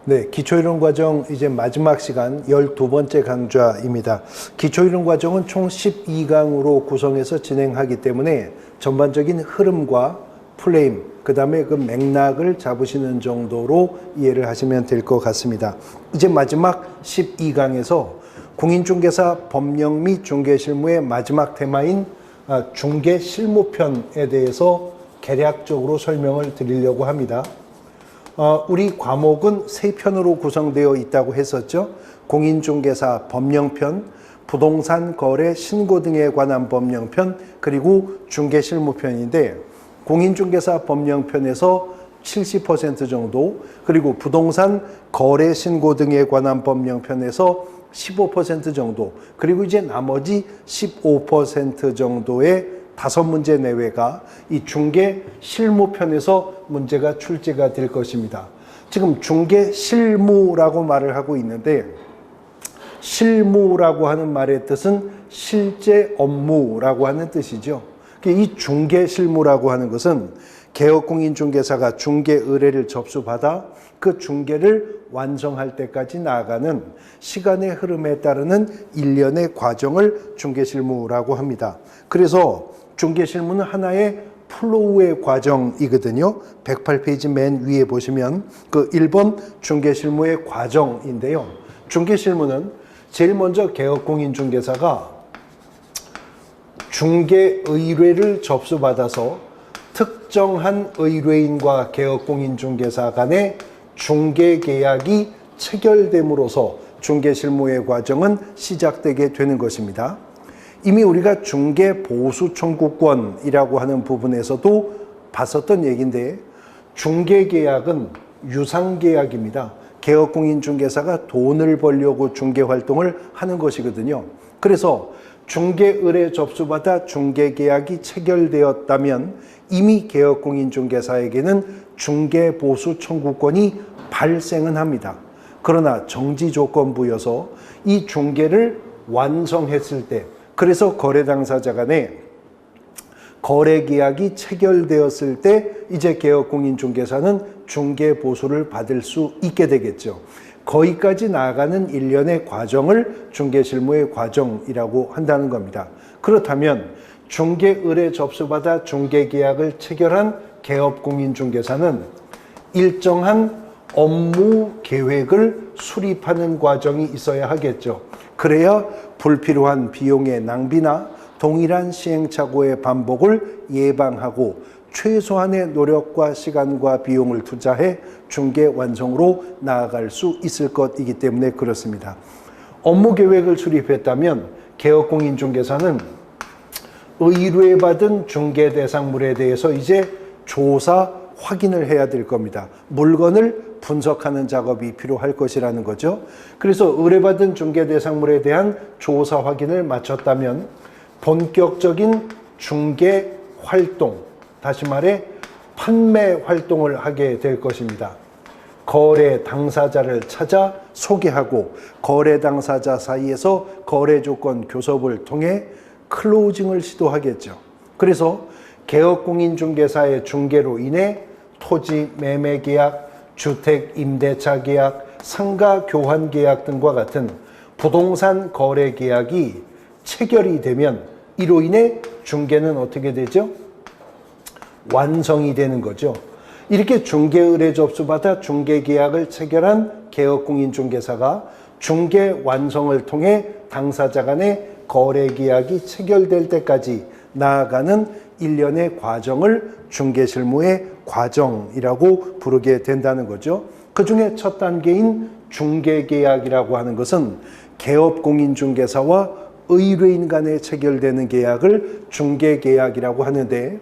네, 기초이론 과정 이제 마지막 시간 12번째 강좌입니다. 기초이론 과정은 총 12강으로 구성해서 진행하기 때문에 전반적인 흐름과 프레임, 그 다음에 그 맥락을 잡으시는 정도로 이해를 하시면 될 것 같습니다. 이제 마지막 12강에서 공인중개사 법령 및 중개실무의 마지막 테마인 중개실무편에 대해서 개략적으로 설명을 드리려고 합니다. 우리 과목은 3편으로 구성되어 있다고 했었죠. 공인중개사 법령편, 부동산 거래 신고 등에 관한 법령편, 그리고 중개실무편인데 공인중개사 법령편에서 70% 정도, 그리고 부동산 거래 신고 등에 관한 법령편에서 15% 정도, 그리고 이제 나머지 15% 정도의 5문제 내외가 이 중개 실무편에서 문제가 출제가 될 것입니다. 지금 중개 실무라고 말을 하고 있는데 실무라고 하는 말의 뜻은 실제 업무라고 하는 뜻이죠. 이 중개 실무라고 하는 것은 개업공인중개사가 중개 의뢰를 접수받아 그 중개를 완성할 때까지 나아가는 시간의 흐름에 따르는 일련의 과정을 중개실무라고 합니다. 그래서 중개실무는 하나의 플로우의 과정이거든요. 108페이지 맨 위에 보시면 그 1번 중개실무의 과정인데요. 중개실무는 제일 먼저 개업공인중개사가 중개 의뢰를 접수받아서 특정한 의뢰인과 개업공인중개사 간의 중개계약이 체결됨으로써 중개실무의 과정은 시작되게 되는 것입니다. 이미 우리가 중개보수청구권이라고 하는 부분에서도 봤었던 얘기인데 중개계약은 유상계약입니다. 개업공인중개사가 돈을 벌려고 중개활동을 하는 것이거든요. 그래서 중개의뢰 접수받아 중개계약이 체결되었다면 이미 개업공인중개사에게는 중개보수청구권이 발생은 합니다. 그러나 정지조건부여서 이 중개를 완성했을 때, 그래서 거래 당사자 간에 거래 계약이 체결되었을 때 이제 개업공인중개사는 중개보수를 받을 수 있게 되겠죠. 거기까지 나아가는 일련의 과정을 중개실무의 과정이라고 한다는 겁니다. 그렇다면 중개의뢰 접수받아 중개계약을 체결한 개업공인중개사는 일정한 업무 계획을 수립하는 과정이 있어야 하겠죠. 그래야 불필요한 비용의 낭비나 동일한 시행착오의 반복을 예방하고 최소한의 노력과 시간과 비용을 투자해 중개 완성으로 나아갈 수 있을 것이기 때문에 그렇습니다. 업무 계획을 수립했다면 개업공인중개사는 의뢰받은 중개 대상물에 대해서 이제 조사 확인을 해야 될 겁니다. 물건을 분석하는 작업이 필요할 것이라는 거죠. 그래서 의뢰받은 중개 대상물에 대한 조사 확인을 마쳤다면 본격적인 중개 활동, 다시 말해 판매 활동을 하게 될 것입니다. 거래 당사자를 찾아 소개하고 거래 당사자 사이에서 거래 조건 교섭을 통해 클로징을 시도하겠죠. 그래서 개업공인중개사의 중개로 인해 토지 매매 계약, 주택 임대차 계약, 상가 교환 계약 등과 같은 부동산 거래 계약이 체결이 되면 이로 인해 중개는 어떻게 되죠? 완성이 되는 거죠. 이렇게 중개 의뢰 접수받아 중개 계약을 체결한 개업공인중개사가 중개 완성을 통해 당사자 간의 거래 계약이 체결될 때까지 나아가는 일련의 과정을 중개실무의 과정이라고 부르게 된다는 거죠. 그 중에 첫 단계인 중개계약이라고 하는 것은 개업공인중개사와 의뢰인 간에 체결되는 계약을 중개계약이라고 하는데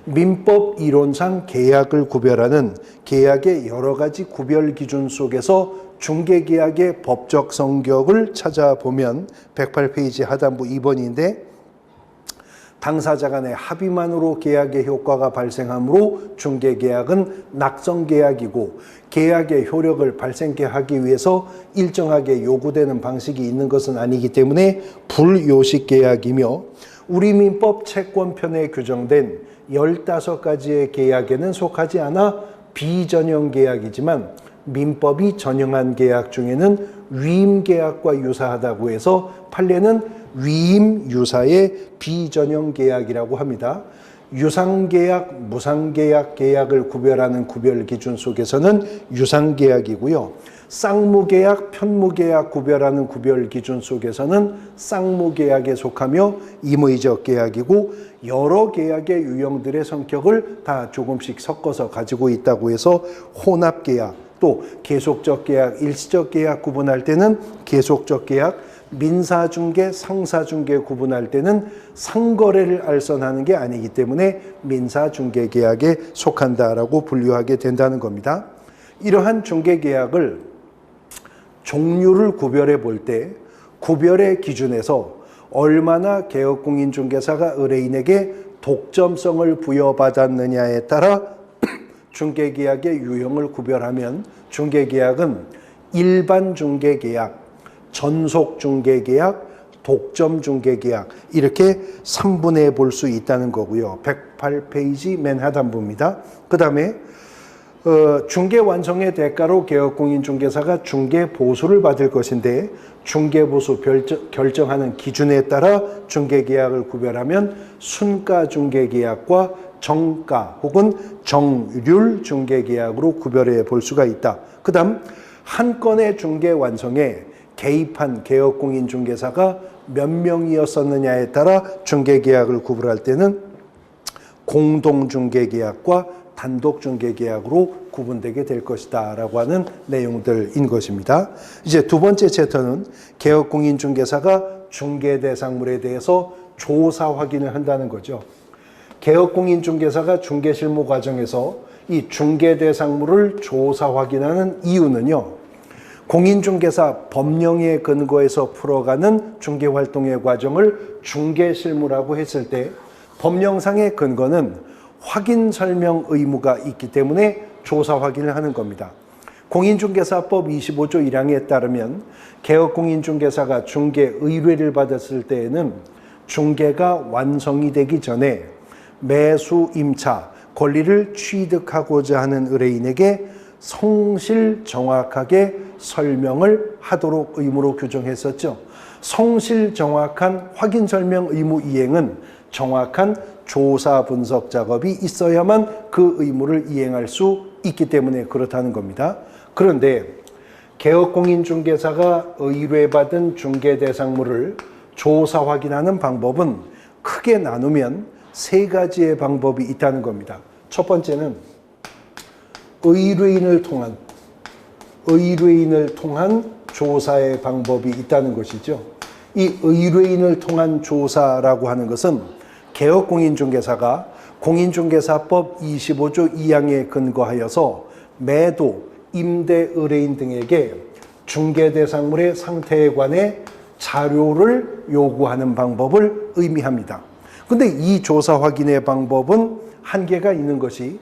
민법 이론상 계약을 구별하는 계약의 여러 가지 구별 기준 속에서 중개계약의 법적 성격을 찾아보면 108페이지 하단부 2번인데 당사자 간의 합의만으로 계약의 효과가 발생하므로 중개계약은 낙성계약이고 계약의 효력을 발생케 하기 위해서 일정하게 요구되는 방식이 있는 것은 아니기 때문에 불요식계약이며 우리 민법 채권편에 규정된 15가지의 계약에는 속하지 않아 비전형 계약이지만 민법이 전형한 계약 중에는 위임계약과 유사하다고 해서 판례는 위임유사의 비전형 계약이라고 합니다. 유상계약, 무상계약, 계약을 구별하는 구별 기준 속에서는 유상계약이고요. 쌍무계약, 편무계약 구별하는 구별 기준 속에서는 쌍무계약에 속하며 임의적 계약이고 여러 계약의 유형들의 성격을 다 조금씩 섞어서 가지고 있다고 해서 혼합계약, 또 계속적 계약, 일시적 계약 구분할 때는 계속적 계약, 민사중개, 상사중개 구분할 때는 상거래를 알선하는 게 아니기 때문에 민사중개계약에 속한다라고 분류하게 된다는 겁니다. 이러한 중개계약을 종류를 구별해 볼 때 구별의 기준에서 얼마나 개업공인중개사가 의뢰인에게 독점성을 부여받았느냐에 따라 중개계약의 유형을 구별하면 중개계약은 일반 중개계약, 전속 중개계약, 독점 중개계약 이렇게 3분해 볼 수 있다는 거고요. 108페이지 맨 하단부입니다. 그 다음에 중개 완성의 대가로 개업공인중개사가 중개보수를 받을 것인데 중개보수 결정하는 기준에 따라 중개계약을 구별하면 순가 중개계약과 정가 혹은 정률 중개계약으로 구별해 볼 수가 있다. 그 다음 한 건의 중개 완성에 개입한 개업공인중개사가 몇 명이었었느냐에 따라 중개계약을 구분할 때는 공동중개계약과 단독중개계약으로 구분되게 될 것이다 라고 하는 내용들인 것입니다. 이제 두 번째 챕터는 개업공인중개사가 중개대상물에 대해서 조사 확인을 한다는 거죠. 개업공인중개사가 중개실무 과정에서 이 중개대상물을 조사 확인하는 이유는요, 공인중개사 법령에 근거해서 풀어가는 중개활동의 과정을 중개실무라고 했을 때 법령상의 근거는 확인 설명 의무가 있기 때문에 조사 확인을 하는 겁니다. 공인중개사법 25조 1항에 따르면 개업공인중개사가 중개 의뢰를 받았을 때에는 중개가 완성이 되기 전에 매수 임차 권리를 취득하고자 하는 의뢰인에게 성실 정확하게 설명을 하도록 의무로 규정했었죠. 성실 정확한 확인 설명 의무 이행은 정확한 조사 분석 작업이 있어야만 그 의무를 이행할 수 있기 때문에 그렇다는 겁니다. 그런데 개업공인중개사가 의뢰받은 중개대상물을 조사 확인하는 방법은 크게 나누면 세 가지의 방법이 있다는 겁니다. 첫 번째는 의뢰인을 통한 조사의 방법이 있다는 것이죠. 이 의뢰인을 통한 조사라고 하는 것은 개업공인중개사가 공인중개사법 25조 2항에 근거하여서 매도, 임대 의뢰인 등에게 중개대상물의 상태에 관해 자료를 요구하는 방법을 의미합니다. 근데 이 조사 확인의 방법은 한계가 있는 것이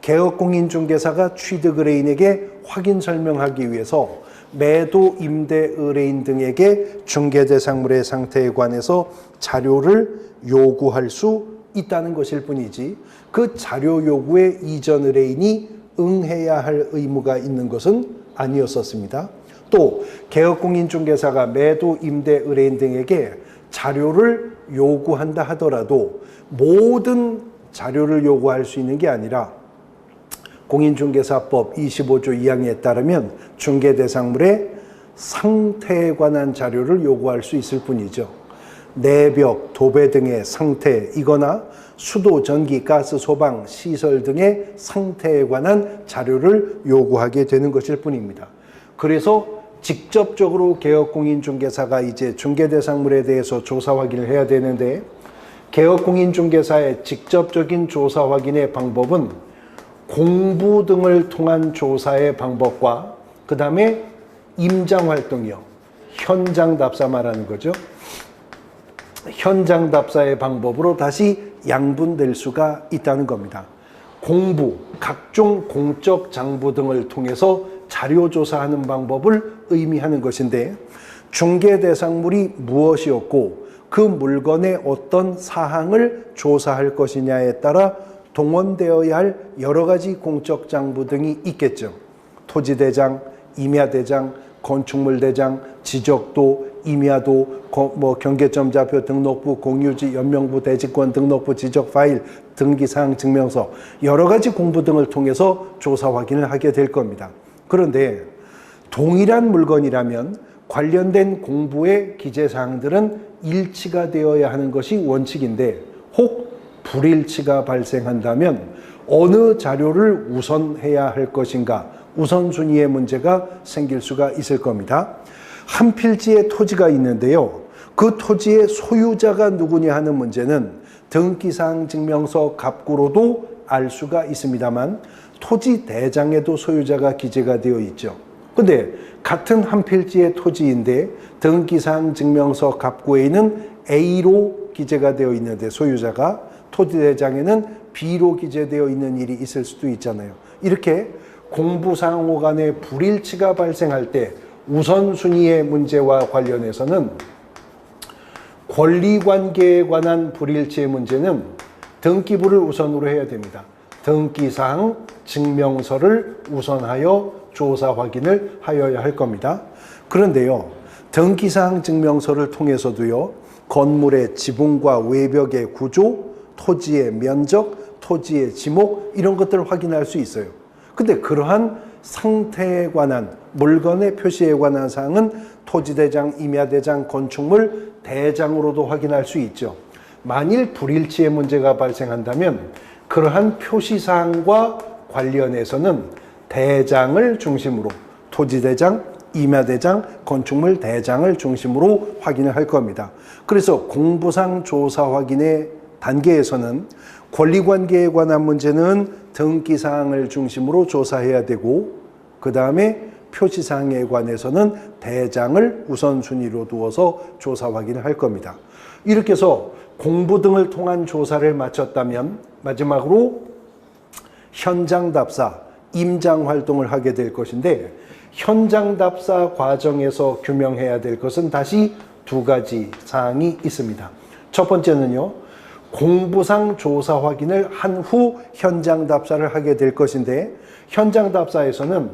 개업공인중개사가 취득 의뢰인에게 확인 설명하기 위해서 매도, 임대 의뢰인 등에게 중개대상물의 상태에 관해서 자료를 요구할 수 있다는 것일 뿐이지 그 자료 요구에 이전 의뢰인이 응해야 할 의무가 있는 것은 아니었었습니다. 또 개업공인중개사가 매도, 임대 의뢰인 등에게 자료를 요구한다 하더라도 모든 자료를 요구할 수 있는 게 아니라 공인중개사법 25조 2항에 따르면 중개대상물의 상태에 관한 자료를 요구할 수 있을 뿐이죠. 내벽, 도배 등의 상태이거나 수도, 전기, 가스, 소방, 시설 등의 상태에 관한 자료를 요구하게 되는 것일 뿐입니다. 그래서 직접적으로 개업공인중개사가 이제 중개대상물에 대해서 조사 확인을 해야 되는데 개업공인중개사의 직접적인 조사 확인의 방법은 공부 등을 통한 조사의 방법과 그 다음에 임장활동이요. 현장 답사 말하는 거죠. 현장 답사의 방법으로 다시 양분될 수가 있다는 겁니다. 공부, 각종 공적 장부 등을 통해서 자료 조사하는 방법을 의미하는 것인데 중개대상물이 무엇이었고 그 물건의 어떤 사항을 조사할 것이냐에 따라 동원되어야 할 여러 가지 공적 장부 등이 있겠죠. 토지대장, 임야대장, 건축물대장, 지적도, 임야도, 경계점자표 등록부, 공유지, 연명부, 대지권 등록부, 지적 파일, 등기사항 증명서 여러 가지 공부 등을 통해서 조사 확인을 하게 될 겁니다. 그런데 동일한 물건이라면 관련된 공부의 기재사항들은 일치가 되어야 하는 것이 원칙인데 혹 불일치가 발생한다면 어느 자료를 우선해야 할 것인가, 우선순위의 문제가 생길 수가 있을 겁니다. 한 필지에 토지가 있는데요. 그 토지의 소유자가 누구냐 하는 문제는 등기사항 증명서 갑구로도 알 수가 있습니다만 토지 대장에도 소유자가 기재가 되어 있죠. 근데 같은 한 필지의 토지인데 등기사항 증명서 갑구에는 A로 기재가 되어 있는데 소유자가 토지 대장에는 B로 기재되어 있는 일이 있을 수도 있잖아요. 이렇게 공부사항 간의 불일치가 발생할 때 우선순위의 문제와 관련해서는 권리관계에 관한 불일치의 문제는 등기부를 우선으로 해야 됩니다. 등기사항 증명서를 우선하여 조사 확인을 하여야 할 겁니다. 그런데요, 등기사항 증명서를 통해서도요, 건물의 지붕과 외벽의 구조, 토지의 면적, 토지의 지목 이런 것들을 확인할 수 있어요. 근데 그러한 상태에 관한 물건의 표시에 관한 사항은 토지대장, 임야대장, 건축물 대장으로도 확인할 수 있죠. 만일 불일치의 문제가 발생한다면 그러한 표시사항과 관련해서는 대장을 중심으로 토지대장, 임야대장, 건축물 대장을 중심으로 확인을 할 겁니다. 그래서 공부상 조사 확인의 단계에서는 권리관계에 관한 문제는 등기사항을 중심으로 조사해야 되고 그 다음에 표시사항에 관해서는 대장을 우선순위로 두어서 조사 확인을 할 겁니다. 이렇게 해서 공부 등을 통한 조사를 마쳤다면 마지막으로 현장답사, 임장활동을 하게 될 것인데 현장답사 과정에서 규명해야 될 것은 다시 두 가지 사항이 있습니다. 첫 번째는요, 공부상 조사 확인을 한 후 현장 답사를 하게 될 것인데 현장 답사에서는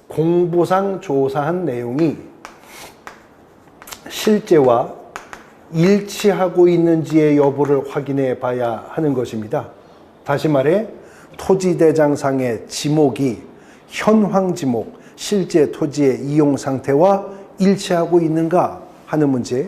공부상 조사한 내용이 실제와 일치하고 있는지의 여부를 확인해 봐야 하는 것입니다. 다시 말해 토지대장상의 지목이 현황 지목, 실제 토지의 이용 상태와 일치하고 있는가 하는 문제,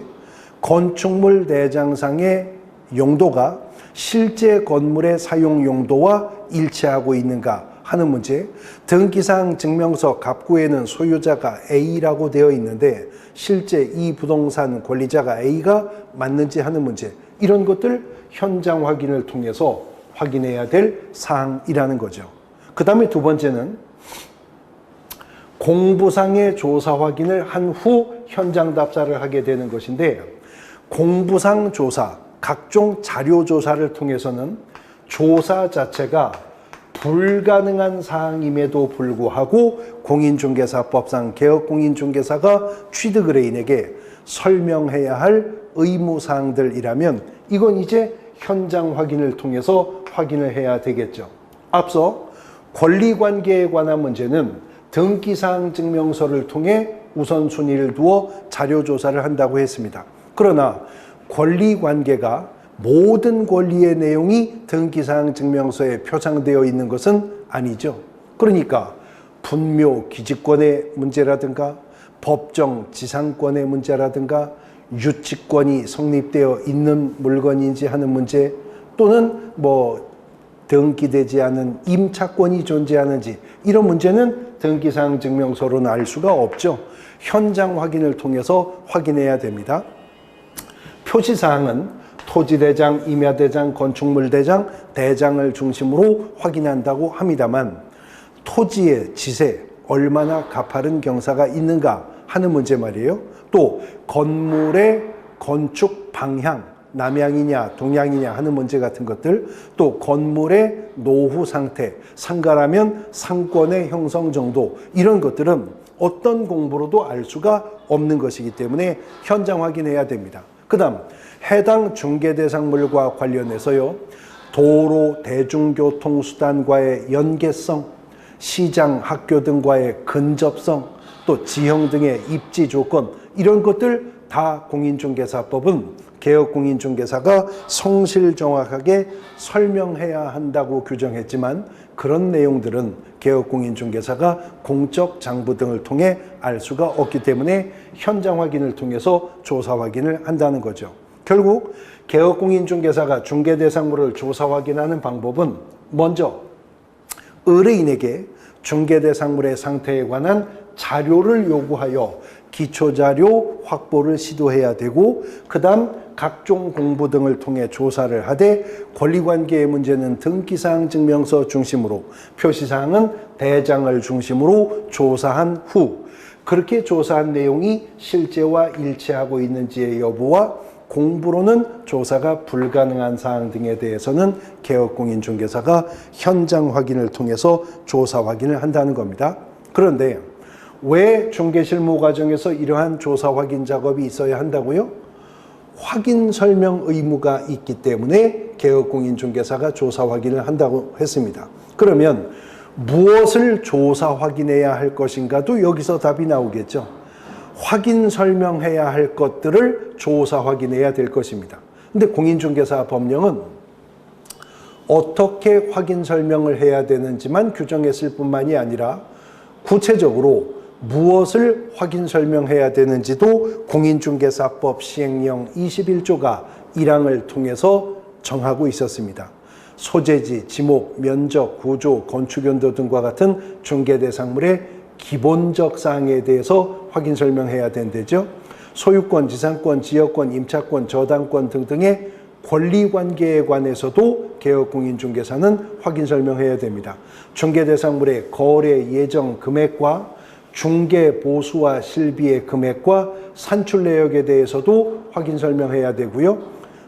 건축물 대장상의 용도가 실제 건물의 사용 용도와 일치하고 있는가 하는 문제, 등기사항 증명서 갑구에는 소유자가 A라고 되어 있는데 실제 이 부동산 권리자가 A가 맞는지 하는 문제, 이런 것들 현장 확인을 통해서 확인해야 될 사항이라는 거죠. 그 다음에 두 번째는 공부상의 조사 확인을 한 후 현장 답사를 하게 되는 것인데 공부상 조사, 각종 자료 조사를 통해서는 조사 자체가 불가능한 사항임에도 불구하고 공인중개사법상 개업공인중개사가 취득 의뢰인에게 설명해야 할 의무사항들이라면 이건 이제 현장 확인을 통해서 확인을 해야 되겠죠. 앞서 권리관계에 관한 문제는 등기사항 증명서를 통해 우선순위를 두어 자료조사를 한다고 했습니다. 그러나 권리관계가 모든 권리의 내용이 등기사항 증명서에 표상되어 있는 것은 아니죠. 그러니까 분묘 기지권의 문제라든가 법정 지상권의 문제라든가 유치권이 성립되어 있는 물건인지 하는 문제, 또는 등기되지 않은 임차권이 존재하는지, 이런 문제는 등기사항 증명서로는 알 수가 없죠. 현장 확인을 통해서 확인해야 됩니다. 표시사항은 토지대장, 임야대장, 건축물대장, 대장을 중심으로 확인한다고 합니다만 토지의 지세, 얼마나 가파른 경사가 있는가 하는 문제 말이에요. 또 건물의 건축 방향, 남향이냐 동향이냐 하는 문제 같은 것들, 또 건물의 노후 상태, 상가라면 상권의 형성 정도, 이런 것들은 어떤 공부로도 알 수가 없는 것이기 때문에 현장 확인해야 됩니다. 그 다음 해당 중개대상물과 관련해서요, 도로 대중교통수단과의 연계성, 시장, 학교 등과의 근접성, 또 지형 등의 입지 조건, 이런 것들 다 공인중개사법은 개혁공인중개사가 성실 정확하게 설명해야 한다고 규정했지만, 그런 내용들은 개혁공인중개사가 공적 장부 등을 통해 알 수가 없기 때문에 현장 확인을 통해서 조사 확인을 한다는 거죠. 결국 개혁공인중개사가 중개대상물을 조사 확인하는 방법은 먼저 의뢰인에게 중개대상물의 상태에 관한 자료를 요구하여 기초자료 확보를 시도해야 되고, 그 다음 각종 공부 등을 통해 조사를 하되, 권리관계의 문제는 등기사항 증명서 중심으로, 표시사항은 대장을 중심으로 조사한 후, 그렇게 조사한 내용이 실제와 일치하고 있는지의 여부와 공부로는 조사가 불가능한 사항 등에 대해서는 개혁공인중개사가 현장 확인을 통해서 조사 확인을 한다는 겁니다. 그런데 왜 중개실무 과정에서 이러한 조사 확인 작업이 있어야 한다고요? 확인 설명 의무가 있기 때문에 개혁공인중개사가 조사 확인을 한다고 했습니다. 그러면 무엇을 조사 확인해야 할 것인가도 여기서 답이 나오겠죠. 확인 설명해야 할 것들을 조사 확인해야 될 것입니다. 근데 공인중개사 법령은 어떻게 확인 설명을 해야 되는지만 규정했을 뿐만이 아니라, 구체적으로 무엇을 확인 설명해야 되는지도 공인중개사법 시행령 21조가 1항을 통해서 정하고 있었습니다. 소재지, 지목, 면적, 구조, 건축연도 등과 같은 중개대상물의 기본적 사항에 대해서 확인 설명해야 된다죠. 소유권, 지상권, 지역권, 임차권, 저당권 등등의 권리관계에 관해서도 개혁공인중개사는 확인 설명해야 됩니다. 중개대상물의 거래 예정 금액과 중개 보수와 실비의 금액과 산출 내역에 대해서도 확인 설명해야 되고요.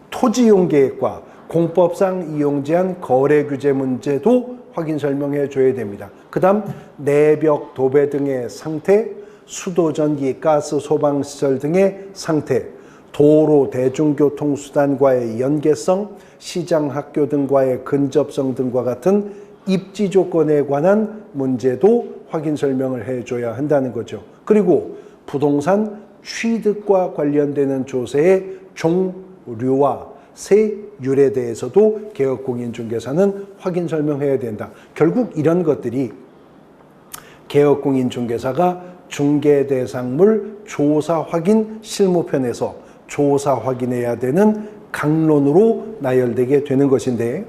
토지 이용 계획과 공법상 이용 제한 거래 규제 문제도 확인 설명해 줘야 됩니다. 그 다음 내벽, 도배 등의 상태, 수도, 전기, 가스, 소방시설 등의 상태, 도로, 대중교통수단과의 연계성, 시장, 학교 등과의 근접성 등과 같은 입지 조건에 관한 문제도 확인 설명을 해줘야 한다는 거죠. 그리고 부동산 취득과 관련되는 조세의 종류와 세율에 대해서도 개혁공인중개사는 확인 설명해야 된다. 결국 이런 것들이 개혁공인중개사가 중개대상물 조사 확인 실무편에서 조사 확인해야 되는 강론으로 나열되게 되는 것인데,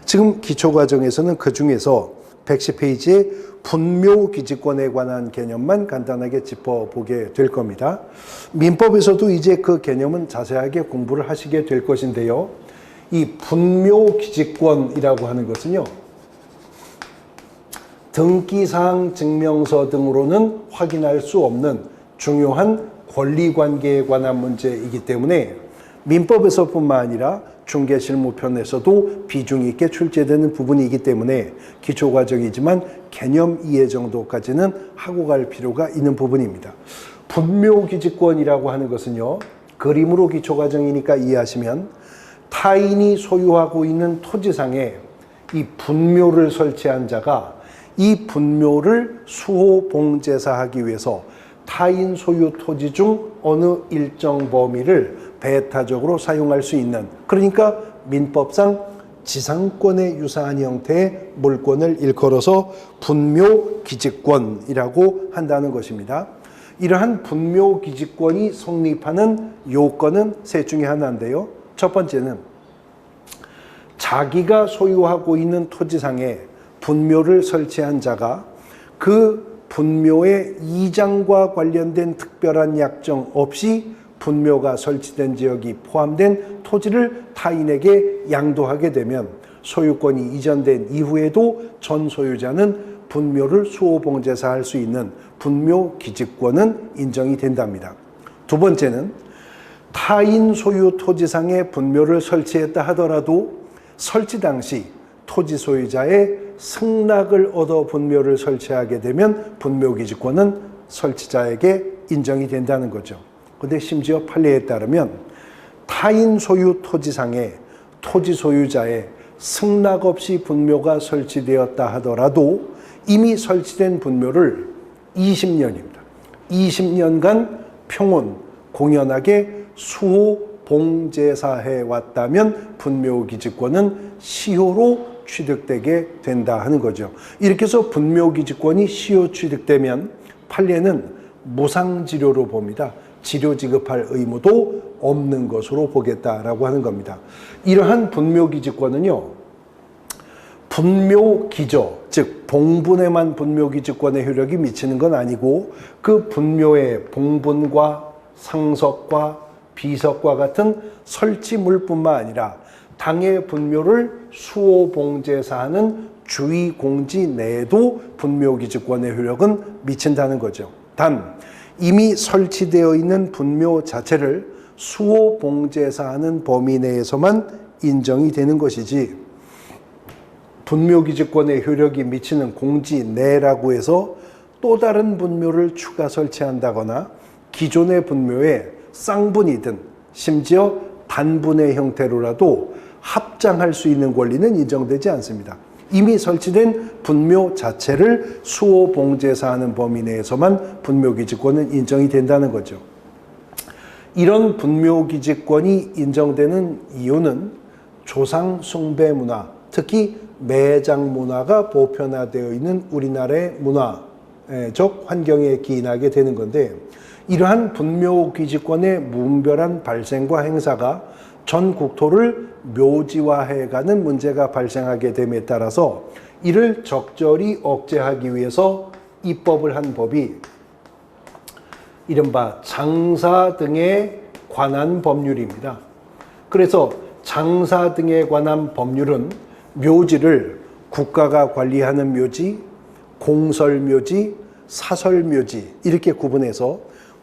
지금 기초과정에서는 그 중에서 110페이지에 분묘기지권에 관한 개념만 간단하게 짚어보게 될 겁니다. 민법에서도 이제 그 개념은 자세하게 공부를 하시게 될 것인데요. 이 분묘기지권이라고 하는 것은요, 등기사항 증명서 등으로는 확인할 수 없는 중요한 권리관계에 관한 문제이기 때문에 민법에서뿐만 아니라 중개실무편에서도 비중 있게 출제되는 부분이기 때문에 기초과정이지만 개념 이해 정도까지는 하고 갈 필요가 있는 부분입니다. 분묘기지권이라고 하는 것은요, 그림으로 기초과정이니까 이해하시면, 타인이 소유하고 있는 토지상에 이 분묘를 설치한 자가 이 분묘를 수호봉제사하기 위해서 타인 소유 토지 중 어느 일정 범위를 배타적으로 사용할 수 있는, 그러니까 민법상 지상권에 유사한 형태의 물권을 일컬어서 분묘기지권이라고 한다는 것입니다. 이러한 분묘기지권이 성립하는 요건은 셋 중에 하나인데요. 첫 번째는 자기가 소유하고 있는 토지상에 분묘를 설치한 자가 그 분묘의 이장과 관련된 특별한 약정 없이 분묘가 설치된 지역이 포함된 토지를 타인에게 양도하게 되면 소유권이 이전된 이후에도 전 소유자는 분묘를 수호봉제사할 수 있는 분묘기지권은 인정이 된답니다. 두 번째는 타인 소유 토지상에 분묘를 설치했다 하더라도 설치 당시 토지 소유자의 승낙을 얻어 분묘를 설치하게 되면 분묘기지권은 설치자에게 인정이 된다는 거죠. 근데 심지어 판례에 따르면 타인 소유 토지상에 토지 소유자의 승낙 없이 분묘가 설치되었다 하더라도 이미 설치된 분묘를 20년입니다. 20년간 평온, 공연하게 수호, 봉제사해 왔다면 분묘기지권은 시효로 취득되게 된다 하는 거죠. 이렇게 해서 분묘기지권이 시효 취득되면 판례는 무상지료로 봅니다. 지료 지급할 의무도 없는 것으로 보겠다라고 하는 겁니다. 이러한 분묘기지권은요, 분묘기저, 즉 봉분에만 분묘기지권의 효력이 미치는 건 아니고 그 분묘의 봉분과 상석과 비석과 같은 설치물뿐만 아니라 당의 분묘를 수호봉제사하는 주의공지 내에도 분묘기지권의 효력은 미친다는 거죠. 단 이미 설치되어 있는 분묘 자체를 수호봉제사하는 범위 내에서만 인정이 되는 것이지, 분묘기지권의 효력이 미치는 공지 내라고 해서 또 다른 분묘를 추가 설치한다거나 기존의 분묘에 쌍분이든 심지어 단분의 형태로라도 합장할 수 있는 권리는 인정되지 않습니다. 이미 설치된 분묘 자체를 수호봉제사하는 범위 내에서만 분묘기지권은 인정이 된다는 거죠. 이런 분묘기지권이 인정되는 이유는 조상 숭배 문화, 특히 매장 문화가 보편화되어 있는 우리나라의 문화적 환경에 기인하게 되는 건데, 이러한 분묘기지권의 무분별한 발생과 행사가 전 국토를 묘지화해가는 문제가 발생하게 됨에 따라서 이를 적절히 억제하기 위해서 입법을 한 법이 이른바 장사 등에 관한 법률입니다. 그래서 장사 등에 관한 법률은 묘지를 국가가 관리하는 묘지, 공설묘지, 사설묘지 이렇게 구분해서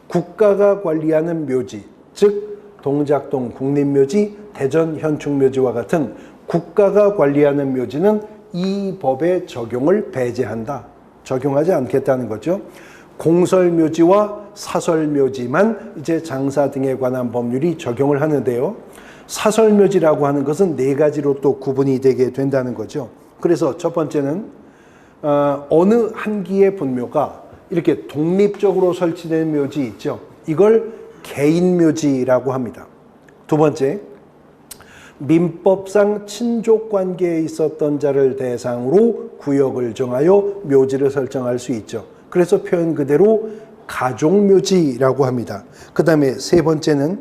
국가가 관리하는 묘지, 즉 동작동 국립묘지, 대전 현충묘지와 같은 국가가 관리하는 묘지는 이 법의 적용을 배제한다. 적용하지 않겠다는 거죠. 공설묘지와 사설묘지만 이제 장사 등에 관한 법률이 적용을 하는데요. 사설묘지라고 하는 것은 네 가지로 또 구분이 되게 된다는 거죠. 그래서 첫 번째는 어느 한 기의 분묘가 이렇게 독립적으로 설치된 묘지 있죠. 이걸 개인묘지라고 합니다. 두 번째, 민법상 친족관계에 있었던 자를 대상으로 구역을 정하여 묘지를 설정할 수 있죠. 그래서 표현 그대로 가족묘지라고 합니다. 그 다음에 세 번째는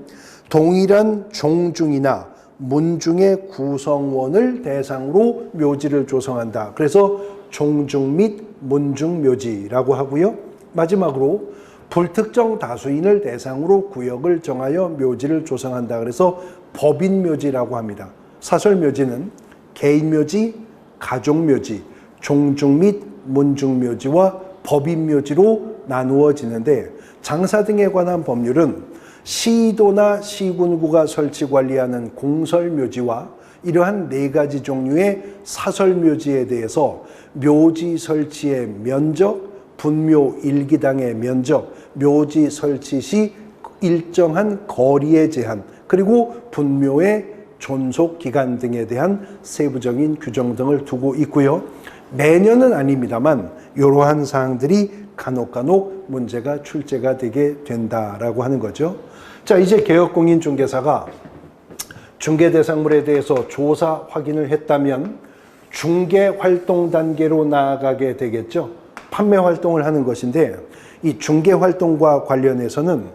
동일한 종중이나 문중의 구성원을 대상으로 묘지를 조성한다. 그래서 종중 및 문중묘지라고 하고요. 마지막으로 불특정 다수인을 대상으로 구역을 정하여 묘지를 조성한다. 그래서 법인묘지라고 합니다. 사설묘지는 개인묘지, 가족묘지, 종중 및 문중묘지와 법인묘지로 나누어지는데, 장사 등에 관한 법률은 시도나 시군구가 설치 관리하는 공설묘지와 이러한 네 가지 종류의 사설묘지에 대해서 묘지 설치의 면적, 분묘 일기당의 면적, 묘지 설치 시 일정한 거리의 제한, 그리고 분묘의 존속 기간 등에 대한 세부적인 규정 등을 두고 있고요. 매년은 아닙니다만 이러한 사항들이 간혹 문제가 출제가 되게 된다라고 하는 거죠. 자, 이제 개업공인중개사가 중개대상물에 대해서 조사 확인을 했다면 중개활동 단계로 나아가게 되겠죠. 판매 활동을 하는 것인데, 이 중개활동과 관련해서는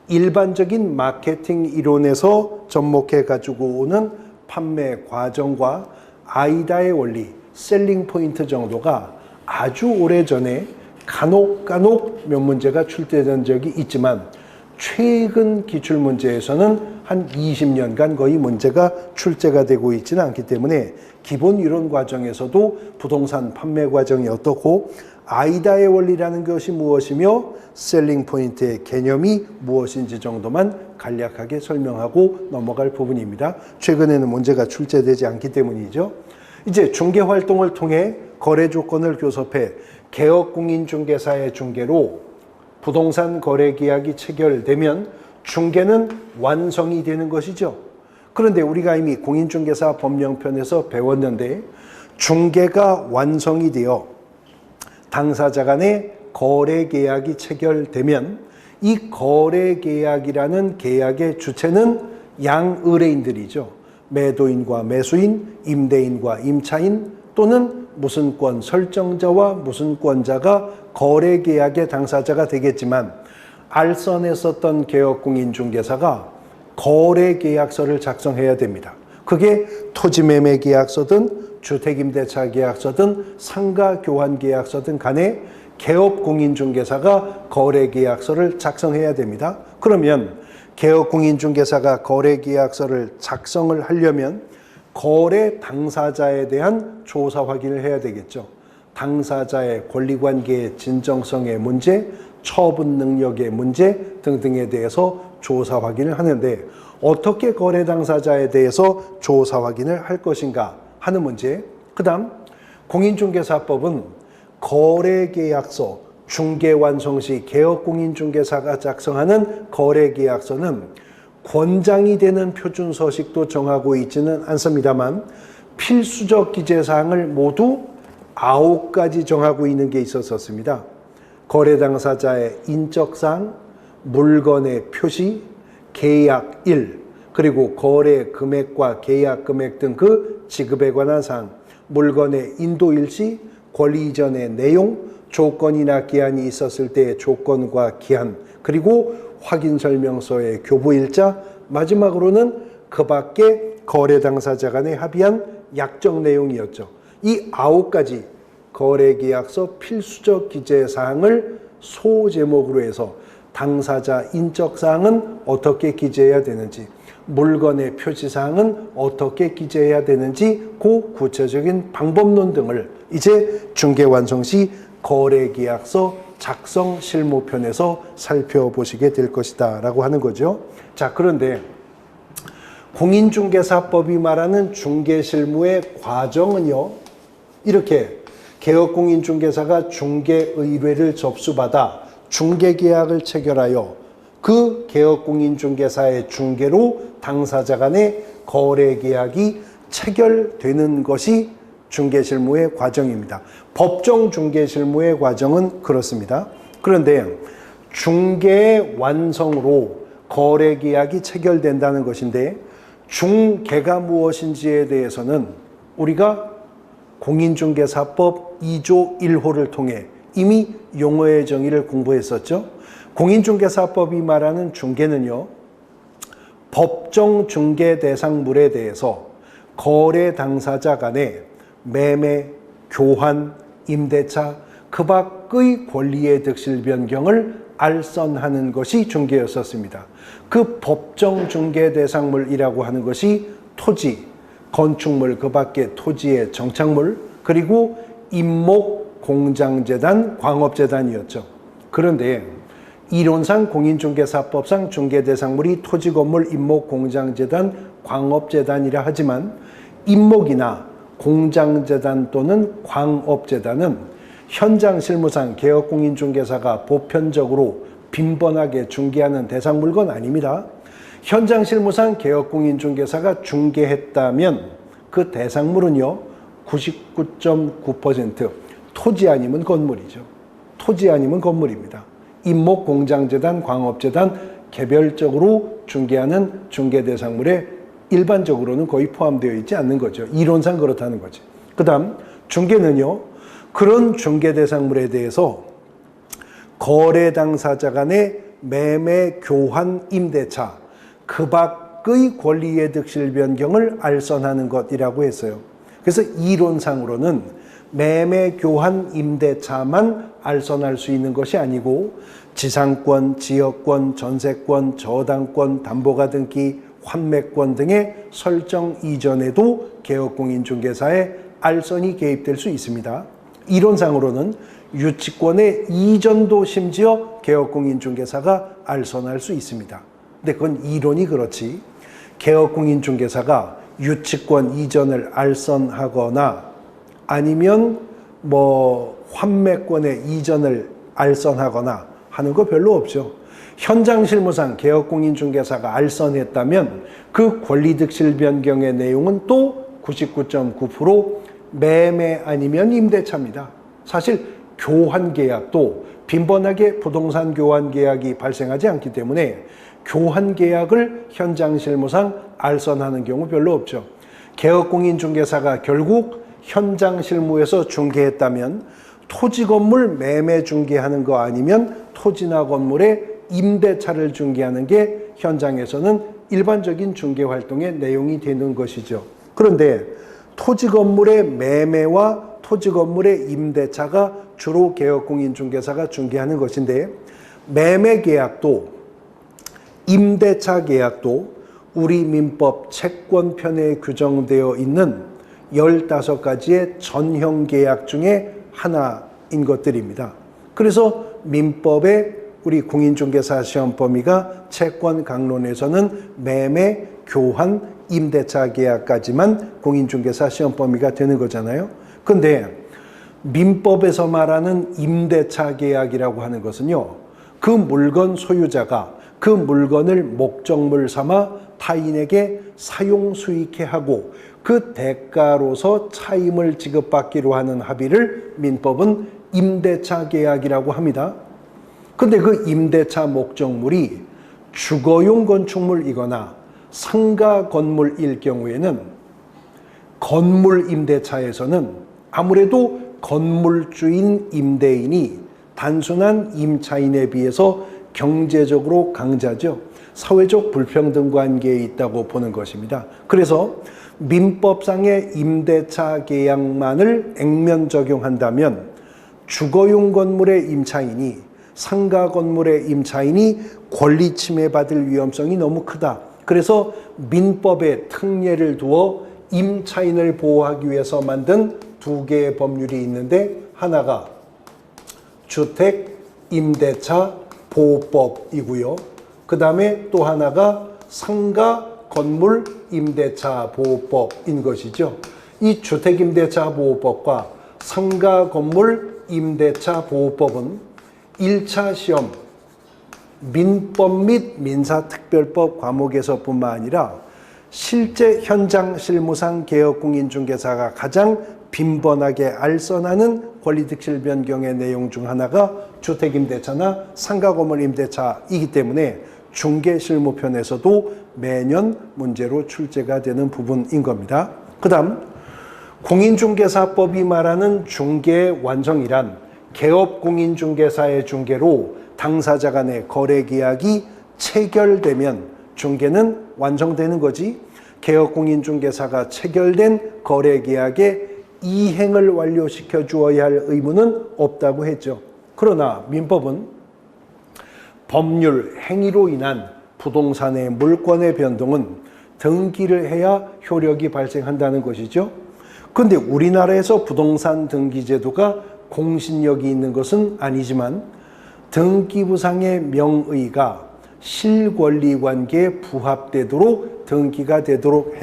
일반적인 마케팅 이론에서 접목해 가지고 오는 판매 과정과 아이다의 원리, 셀링 포인트 정도가 아주 오래전에 간혹 몇 문제가 출제된 적이 있지만, 최근 기출문제에서는 한 20년간 거의 문제가 출제가 되고 있지는 않기 때문에 기본 이론 과정에서도 부동산 판매 과정이 어떻고 아이다의 원리라는 것이 무엇이며 셀링 포인트의 개념이 무엇인지 정도만 간략하게 설명하고 넘어갈 부분입니다. 최근에는 문제가 출제되지 않기 때문이죠. 이제 중개활동을 통해 거래 조건을 교섭해 개업공인중개사의 중개로 부동산 거래 계약이 체결되면 중개는 완성이 되는 것이죠. 그런데 우리가 이미 공인중개사 법령편에서 배웠는데, 중개가 완성이 되어 당사자 간의 거래 계약이 체결되면 이 거래 계약이라는 계약의 주체는 양의뢰인들이죠. 매도인과 매수인, 임대인과 임차인 또는 무슨권 설정자와 무슨권자가 거래 계약의 당사자가 되겠지만 알선했었던 개업공인중개사가 거래 계약서를 작성해야 됩니다. 그게 토지매매 계약서든 주택임대차 계약서든 상가교환 계약서든 간에 개업공인중개사가 거래 계약서를 작성해야 됩니다. 그러면 개업공인중개사가 거래 계약서를 작성을 하려면 거래 당사자에 대한 조사 확인을 해야 되겠죠. 당사자의 권리관계의 진정성의 문제, 처분 능력의 문제 등등에 대해서 조사 확인을 하는데 어떻게 거래 당사자에 대해서 조사 확인을 할 것인가 하는 문제. 그 다음 공인중개사법은 거래계약서, 중개완성 시 개업공인중개사가 작성하는 거래계약서는 권장이 되는 표준서식도 정하고 있지는 않습니다만 필수적 기재사항을 모두 9가지 정하고 있는 게 있었습니다. 거래 당사자의 인적사항, 물건의 표시, 계약일, 그리고 거래 금액과 계약 금액 등 그 지급에 관한 사항, 물건의 인도일시, 권리 이전의 내용, 조건이나 기한이 있었을 때의 조건과 기한, 그리고 확인설명서의 교부일자, 마지막으로는 그 밖에 거래 당사자 간에 합의한 약정 내용이었죠. 이 9가지 거래계약서 필수적 기재사항을 소제목으로 해서 당사자 인적사항은 어떻게 기재해야 되는지, 물건의 표시사항은 어떻게 기재해야 되는지 그 구체적인 방법론 등을 이제 중개완성 시 거래계약서 작성 실무편에서 살펴보시게 될 것이다 라고 하는 거죠. 자, 그런데 공인중개사법이 말하는 중개실무의 과정은요, 이렇게 개업공인중개사가 중개의뢰를 접수받아 중개계약을 체결하여 그 개업공인중개사의 중개로 당사자 간의 거래계약이 체결되는 것이 중개실무의 과정입니다. 법정 중개실무의 과정은 그렇습니다. 그런데 중개의 완성으로 거래계약이 체결된다는 것인데 중개가 무엇인지에 대해서는 우리가 공인중개사법 2조 1호를 통해 이미 용어의 정의를 공부했었죠. 공인중개사법이 말하는 중개는요, 법정 중개 대상물에 대해서 거래 당사자 간에 매매, 교환, 임대차, 그 밖의 권리의 득실 변경을 알선하는 것이 중개였었습니다. 그 법정 중개 대상물이라고 하는 것이 토지, 건축물, 그 밖에 토지의 정착물, 그리고 임목, 공장재단, 광업재단이었죠. 그런데 이론상 공인중개사법상 중개대상물이 토지, 건물, 임목, 공장재단, 광업재단이라 하지만 임목이나 공장재단 또는 광업재단은 현장 실무상 개업공인중개사가 보편적으로 빈번하게 중개하는 대상물건 아닙니다. 현장 실무상 개업공인중개사가 중개했다면 그 대상물은요 99.9% 토지 아니면 건물이죠. 토지 아니면 건물입니다. 임목, 공장재단, 광업재단 개별적으로 중개하는 중개대상물에 일반적으로는 거의 포함되어 있지 않는 거죠. 이론상 그렇다는 거지. 그 다음 중개는요 그런 중개대상물에 대해서 거래 당사자 간의 매매, 교환, 임대차 그 밖의 권리의 득실 변경을 알선하는 것이라고 했어요. 그래서 이론상으로는 매매, 교환, 임대차만 알선할 수 있는 것이 아니고 지상권, 지역권, 전세권, 저당권, 담보가등기, 환매권 등의 설정 이전에도 개업공인중개사의 알선이 개입될 수 있습니다. 이론상으로는 유치권의 이전도 심지어 개업공인중개사가 알선할 수 있습니다. 근데 그건 이론이 그렇지 개업공인중개사가 유치권 이전을 알선하거나 아니면 환매권의 이전을 알선하거나 하는 거 별로 없죠. 현장 실무상 개업공인중개사가 알선했다면 그 권리득실 변경의 내용은 또 99.9% 매매 아니면 임대차입니다. 사실 교환 계약도 빈번하게 부동산 교환 계약이 발생하지 않기 때문에 교환 계약을 현장 실무상 알선하는 경우 별로 없죠. 개업공인중개사가 결국 현장 실무에서 중개했다면 토지 건물 매매 중개하는 거 아니면 토지나 건물의 임대차를 중개하는 게 현장에서는 일반적인 중개 활동의 내용이 되는 것이죠. 그런데 토지 건물의 매매와 토지 건물의 임대차가 주로 개업공인중개사가 중개하는 것인데, 매매 계약도 임대차 계약도 우리 민법 채권편에 규정되어 있는 15가지의 전형 계약 중에 하나인 것들입니다. 그래서 민법의 우리 공인중개사 시험 범위가 채권 강론에서는 매매, 교환, 임대차 계약까지만 공인중개사 시험 범위가 되는 거잖아요. 근데 민법에서 말하는 임대차 계약이라고 하는 것은요, 그 물건 소유자가 그 물건을 목적물 삼아 타인에게 사용 수익해 하고 그 대가로서 차임을 지급받기로 하는 합의를 민법은 임대차 계약이라고 합니다. 근데 그 임대차 목적물이 주거용 건축물이거나 상가 건물일 경우에는 건물 임대차에서는 아무래도 건물주인 임대인이 단순한 임차인에 비해서 경제적으로 강자죠. 사회적 불평등 관계에 있다고 보는 것입니다. 그래서 민법상의 임대차 계약만을 액면 적용한다면 주거용 건물의 임차인이 상가 건물의 임차인이 권리 침해받을 위험성이 너무 크다. 그래서 민법에 특례를 두어 임차인을 보호하기 위해서 만든 두 개의 법률이 있는데, 하나가 주택 임대차 보호법이고요. 그 다음에 또 하나가 상가 건물 임대차 보호법인 것이죠. 이 주택 임대차 보호법과 상가 건물 임대차 보호법은 1차 시험 민법 및 민사특별법 과목에서뿐만 아니라 실제 현장 실무상 개업공인중개사가 가장 빈번하게 알선하는 권리득실 변경의 내용 중 하나가 주택임대차나 상가건물 임대차이기 때문에 중개실무편에서도 매년 문제로 출제가 되는 부분인 겁니다. 그 다음 공인중개사법이 말하는 중개의 완성이란 개업공인중개사의 중개로 당사자 간의 거래계약이 체결되면 중개는 완성되는 거지, 개업공인중개사가 체결된 거래계약에 이행을 완료시켜 주어야 할 의무는 없다고 했죠. 그러나 민법은 법률, 행위로 인한 부동산의 물권의 변동은 등기를 해야 효력이 발생한다는 것이죠. 그런데 우리나라에서 부동산 등기제도가 공신력이 있는 것은 아니지만 등기부상의 명의가 실권리관계에 부합되도록 등기가 되도록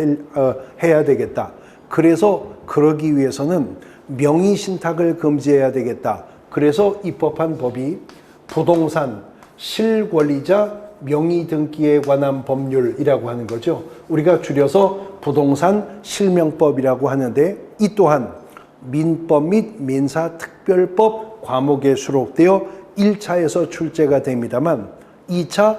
해야 되겠다. 그래서 그러기 위해서는 명의신탁을 금지해야 되겠다. 그래서 입법한 법이 부동산 실권리자 명의등기에 관한 법률이라고 하는 거죠. 우리가 줄여서 부동산 실명법이라고 하는데, 이 또한 민법 및 민사특별법 과목에 수록되어 1차에서 출제가 됩니다만 2차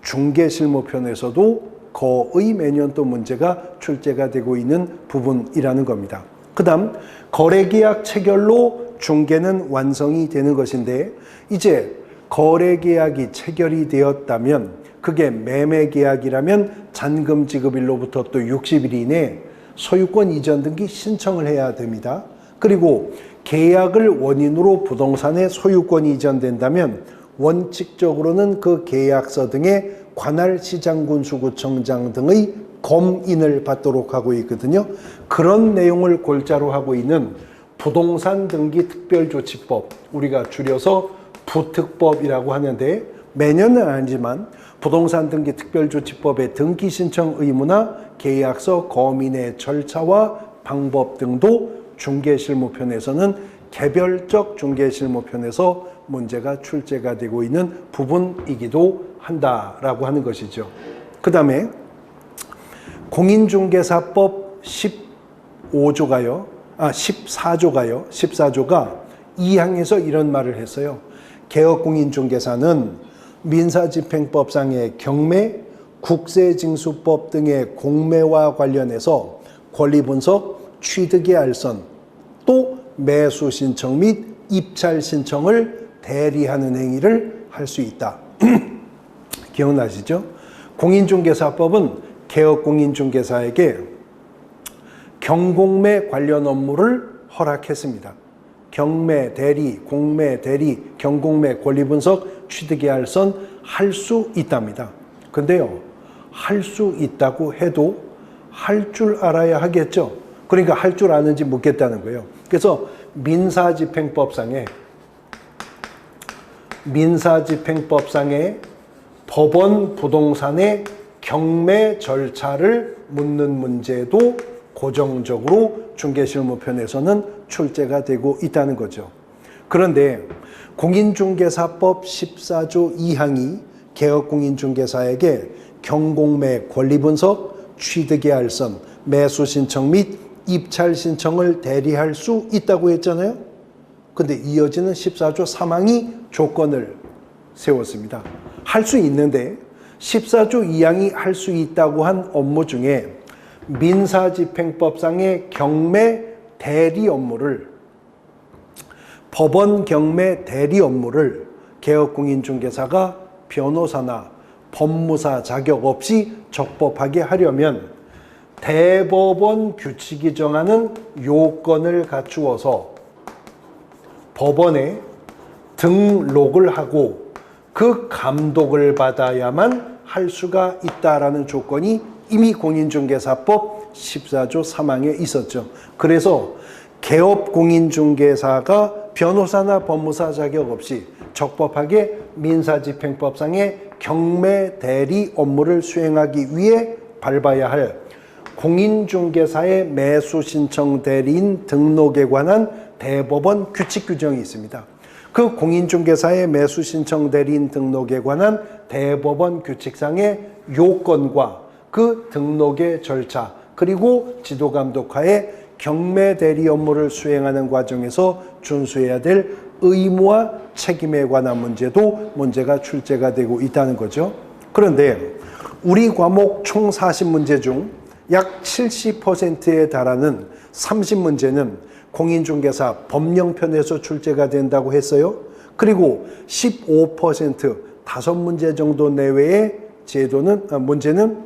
중개실무편에서도 거의 매년 또 문제가 출제가 되고 있는 부분이라는 겁니다. 그 다음 거래계약 체결로 중개는 완성이 되는 것인데, 이제 거래계약이 체결이 되었다면 그게 매매계약이라면 잔금 지급일로부터 또 60일 이내에 소유권 이전 등기 신청을 해야 됩니다. 그리고 계약을 원인으로 부동산의 소유권이 이전된다면 원칙적으로는 그 계약서 등의 관할 시장군수구청장 등의 검인을 받도록 하고 있거든요. 그런 내용을 골자로 하고 있는 부동산 등기 특별조치법, 우리가 줄여서 부특법이라고 하는데, 매년은 아니지만 부동산 등기 특별조치법의 등기 신청 의무나 계약서 검인의 절차와 방법 등도 중개실무편에서는 개별적 중개실무편에서 문제가 출제가 되고 있는 부분이기도 한다라고 하는 것이죠. 그 다음에 공인중개사법 14조가요. 14조가 2항에서 이런 말을 했어요. 개업공인중개사는 민사집행법상의 경매, 국세징수법 등의 공매와 관련해서 권리분석, 취득의 알선, 또 매수 신청 및 입찰 신청을 대리하는 행위를 할 수 있다. 기억나시죠? 공인중개사법은 개업공인중개사에게 경공매 관련 업무를 허락했습니다. 경매, 대리, 공매, 대리, 경공매, 권리분석, 취득의 알선 할 수 있답니다. 근데요, 할 수 있다고 해도 할 줄 알아야 하겠죠. 그러니까 할 줄 아는지 묻겠다는 거예요. 그래서 민사집행법상의 법원 부동산의 경매 절차를 묻는 문제도 고정적으로 중개실무편에서는 출제가 되고 있다는 거죠. 그런데 공인중개사법 14조 2항이 개업공인중개사에게 경공매 권리분석, 취득의 알선, 매수 신청 및 입찰 신청을 대리할 수 있다고 했잖아요. 근데 이어지는 14조 3항이 조건을 세웠습니다. 할 수 있는데 14조 2항이 할 수 있다고 한 업무 중에 민사집행법상의 경매 대리 업무를, 법원 경매 대리 업무를 개업공인중개사가 변호사나 법무사 자격 없이 적법하게 하려면 대법원 규칙이 정하는 요건을 갖추어서 법원에 등록을 하고 그 감독을 받아야만 할 수가 있다라는 조건이 이미 공인중개사법 14조 3항에 있었죠. 그래서 개업공인중개사가 변호사나 법무사 자격 없이 적법하게 민사집행법상의 경매 대리 업무를 수행하기 위해 밟아야 할 공인중개사의 매수신청 대리인 등록에 관한 대법원 규칙 규정이 있습니다. 그 공인중개사의 매수신청 대리인 등록에 관한 대법원 규칙상의 요건과 그 등록의 절차, 그리고 지도감독하에 경매 대리 업무를 수행하는 과정에서 준수해야 될 의무와 책임에 관한 문제가 출제가 되고 있다는 거죠. 그런데 우리 과목 총 40문제 중 약 70%에 달하는 30문제는 공인중개사 법령편에서 출제가 된다고 했어요. 그리고 15% 5문제 정도 내외의 문제는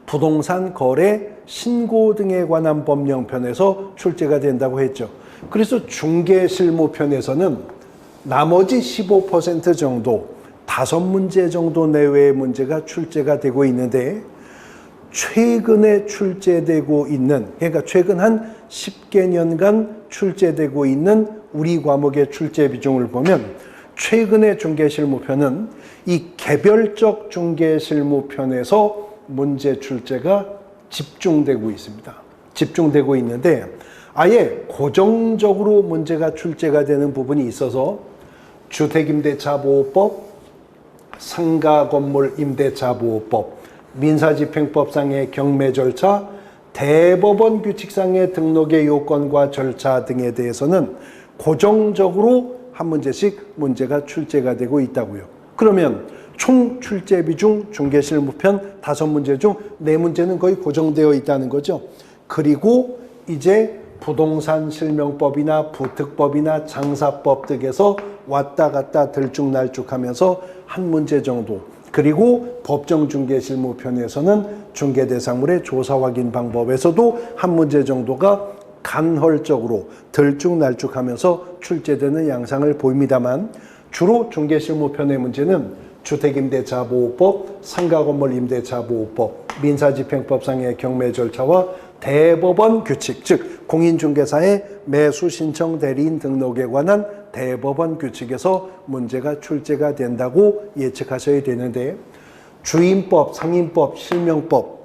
부동산 거래, 신고 등에 관한 법령편에서 출제가 된다고 했죠. 그래서 중개실무편에서는 나머지 15% 정도, 5문제 정도 내외의 문제가 출제가 되고 있는데, 최근에 출제되고 있는, 그러니까 최근 한 10개 년간 출제되고 있는 우리 과목의 출제 비중을 보면 최근의 중개실무편은 이 개별적 중개실무편에서 문제 출제가 집중되고 있습니다. 집중되고 있는데 아예 고정적으로 문제가 출제가 되는 부분이 있어서 주택임대차보호법, 상가건물 임대차보호법, 민사집행법상의 경매 절차, 대법원 규칙상의 등록의 요건과 절차 등에 대해서는 고정적으로 한 문제씩 문제가 출제가 되고 있다고요. 그러면 총 출제 비중 중개실무편 5문제 중 4문제는 거의 고정되어 있다는 거죠. 그리고 이제 부동산 실명법이나 부특법이나 장사법 등에서 왔다 갔다 들쭉날쭉하면서 한 문제 정도, 그리고 법정중개실무편에서는 중개대상물의 조사 확인 방법에서도 한 문제 정도가 간헐적으로 들쭉날쭉하면서 출제되는 양상을 보입니다만, 주로 중개실무편의 문제는 주택임대차보호법, 상가건물 임대차보호법, 민사집행법상의 경매 절차와 대법원 규칙, 즉 공인중개사의 매수신청 대리인 등록에 관한 대법원 규칙에서 문제가 출제가 된다고 예측하셔야 되는데, 주임법, 상임법, 실명법,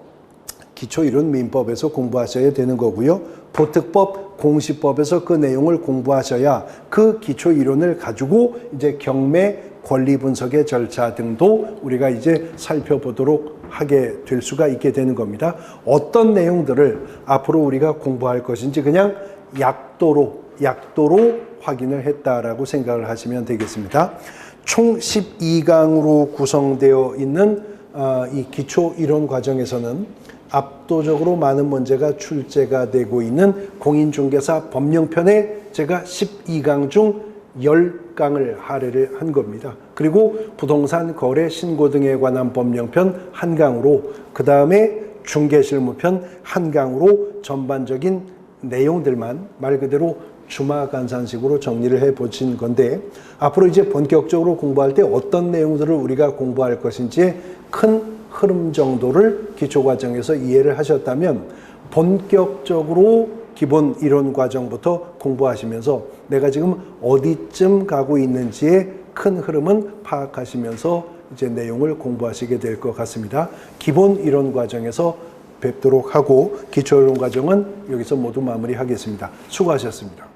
기초이론민법에서 공부하셔야 되는 거고요. 부특법, 공시법에서 그 내용을 공부하셔야 그 기초이론을 가지고 이제 경매, 권리 분석의 절차 등도 우리가 이제 살펴보도록 하게 될 수가 있게 되는 겁니다. 어떤 내용들을 앞으로 우리가 공부할 것인지 그냥 약도로 약도로 확인을 했다라고 생각을 하시면 되겠습니다. 총 12강으로 구성되어 있는 이 기초 이론 과정에서는 압도적으로 많은 문제가 출제가 되고 있는 공인중개사 법령편에 제가 12강 중 10강을 할애를 한 겁니다. 그리고 부동산 거래 신고 등에 관한 법령편 1강으로, 그 다음에 중개실무편 1강으로 전반적인 내용들만 말 그대로 주마간산식으로 정리를 해 보신 건데, 앞으로 이제 본격적으로 공부할 때 어떤 내용들을 우리가 공부할 것인지의 큰 흐름 정도를 기초과정에서 이해를 하셨다면, 본격적으로 기본 이론 과정부터 공부하시면서 내가 지금 어디쯤 가고 있는지의 큰 흐름은 파악하시면서 이제 내용을 공부하시게 될 것 같습니다. 기본 이론 과정에서 뵙도록 하고 기초 이론 과정은 여기서 모두 마무리하겠습니다. 수고하셨습니다.